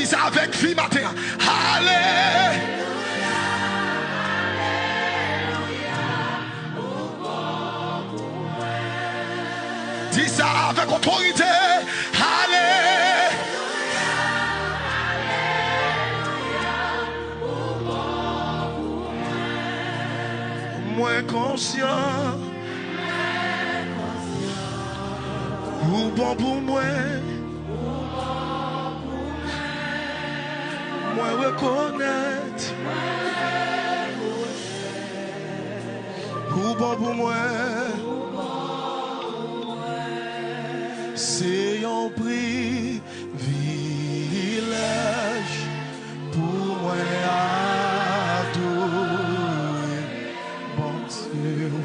Dis ça avec vie matin. Allez. Dis ça avec autorité. Allez. Moins conscient. Ou bon pour moi. Moi reconnaître. Ou bon pour moi. C'est